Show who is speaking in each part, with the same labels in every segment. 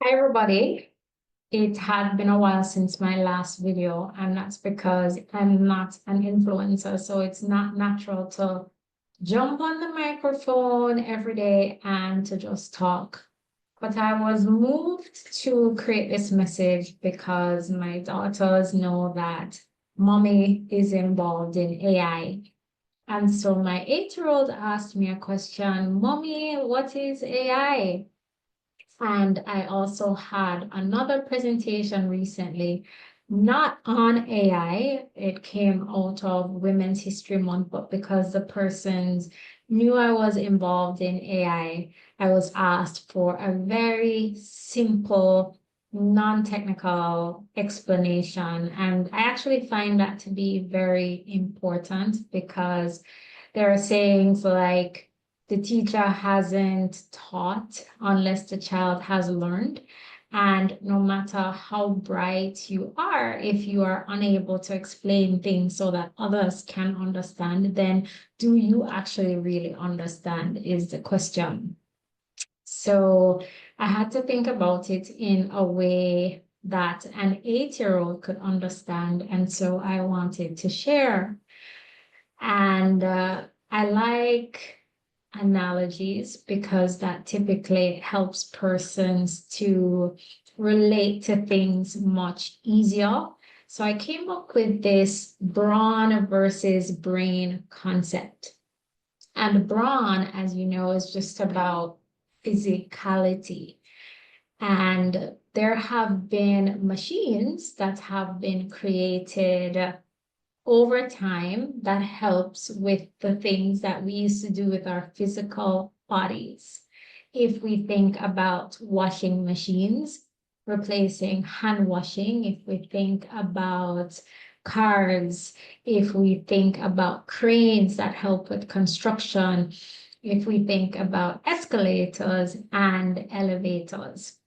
Speaker 1: Hi, everybody. It had been a while since my last video, and that's because I'm not an influencer, so it's not natural to jump on the microphone every day and to just talk. But I was moved to create this message because my daughters know that mommy is involved in AI. And so my 8-year-old asked me a question, Mommy, what is AI? And I also had another presentation recently, not on AI. It came out of Women's History Month, but because the persons knew I was involved in I was asked for a very simple, non-technical explanation. And I actually find that to be very important because there are sayings like, the teacher hasn't taught unless the child has learned. And no matter how bright you are, if you are unable to explain things so that others can understand, then do you actually really understand is the question. So I had to think about it in a way that an 8-year-old could understand. And so I wanted to share. And I like analogies because that typically helps persons to relate to things much easier. So I came up with this brawn versus brain concept. And brawn, as you know, is just about physicality. And there have been machines that have been created over time that helps with the things that we used to do with our physical bodies. If we think about washing machines, replacing hand washing, if we think about cars, if we think about cranes that help with construction, if we think about escalators and elevators.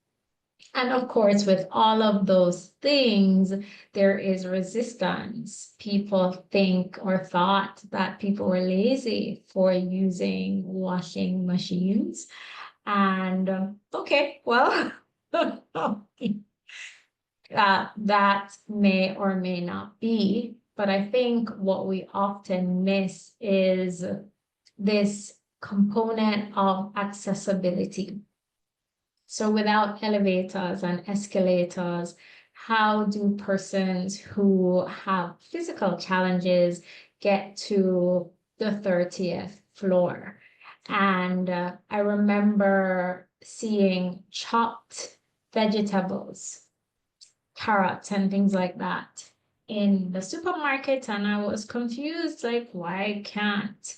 Speaker 1: And of course, with all of those things, there is resistance. People think or thought that people were lazy for using washing machines. And okay, well, that may or may not be. But I think what we often miss is this component of accessibility. So without elevators and escalators, how do persons who have physical challenges get to the 30th floor? And I remember seeing chopped vegetables, carrots and things like that in the supermarket, and I was confused, like, why can't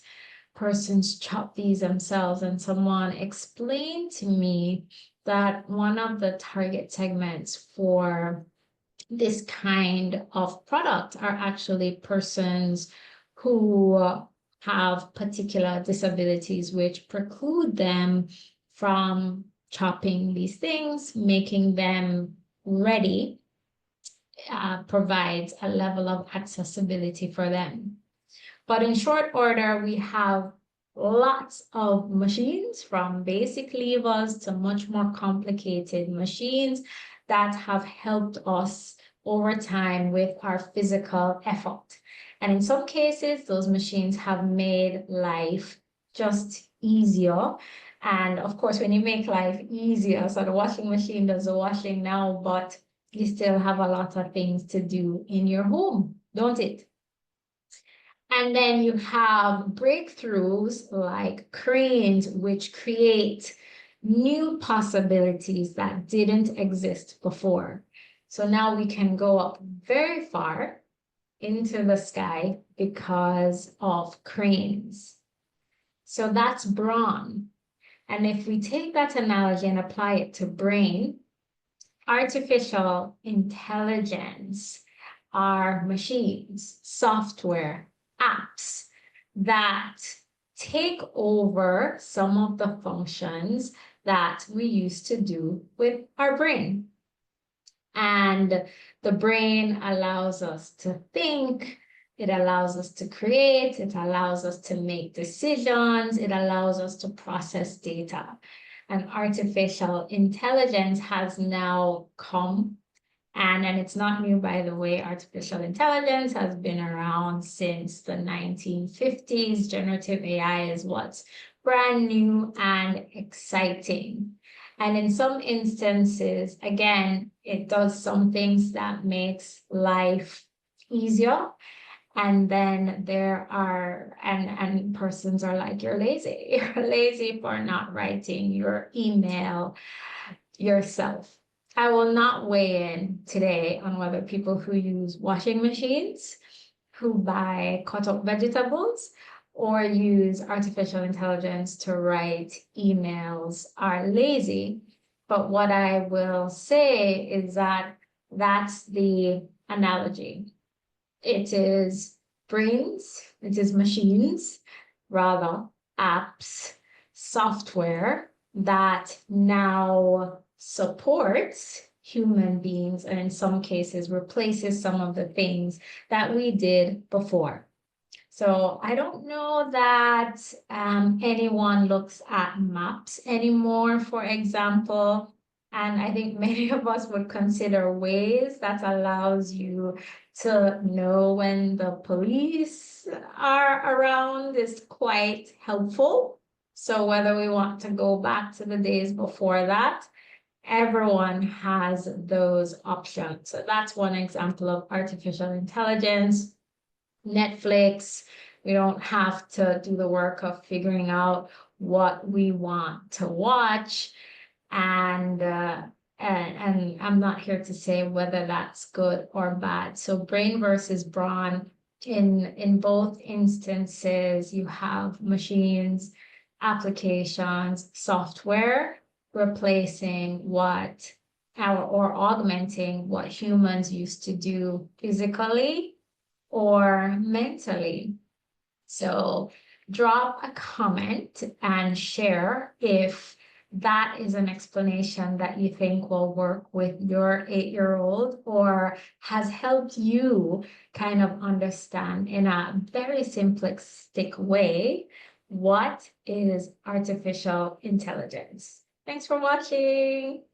Speaker 1: persons chop these themselves? And someone explained to me that one of the target segments for this kind of product are actually persons who have particular disabilities which preclude them from chopping these things, making them ready, provides a level of accessibility for them. But in short order, we have lots of machines, from basic levers to much more complicated machines that have helped us over time with our physical effort. And in some cases, those machines have made life just easier. And of course, when you make life easier, so the washing machine does the washing now, but you still have a lot of things to do in your home, don't it? And then you have breakthroughs like cranes, which create new possibilities that didn't exist before. So now we can go up very far into the sky because of cranes. So that's brawn. And if we take that analogy and apply it to brain, artificial intelligence are machines, software, apps that take over some of the functions that we used to do with our brain. And the brain allows us to think, it allows us to create, it allows us to make decisions, it allows us to process data. and artificial intelligence has now come. And it's not new, by the way. Artificial intelligence has been around since the 1950s. Generative AI is what's brand new and exciting. And in some instances, again, it does some things that makes life easier. And then there are, and persons are like, you're lazy. You're lazy for not writing your email yourself. I will not weigh in today on whether people who use washing machines, who buy cut up vegetables, or use artificial intelligence to write emails are lazy. But what I will say is that that's the analogy. It is brains, it is machines, rather apps, software that now supports human beings and in some cases replaces some of the things that we did before. So I don't know that anyone looks at maps anymore, for example. And I think many of us would consider Waze that allows you to know when the police are around is quite helpful. So whether we want to go back to the days before that, everyone has those options. So that's one example of artificial intelligence. Netflix, we don't have to do the work of figuring out what we want to watch. And I'm not here to say whether that's good or bad. So Brain versus Brawn, in both instances, you have machines, applications, software replacing what or augmenting what humans used to do physically or mentally. So drop a comment and share if that is an explanation that you think will work with your 8-year-old or has helped you kind of understand in a very simplistic way what is artificial intelligence. Thanks for watching.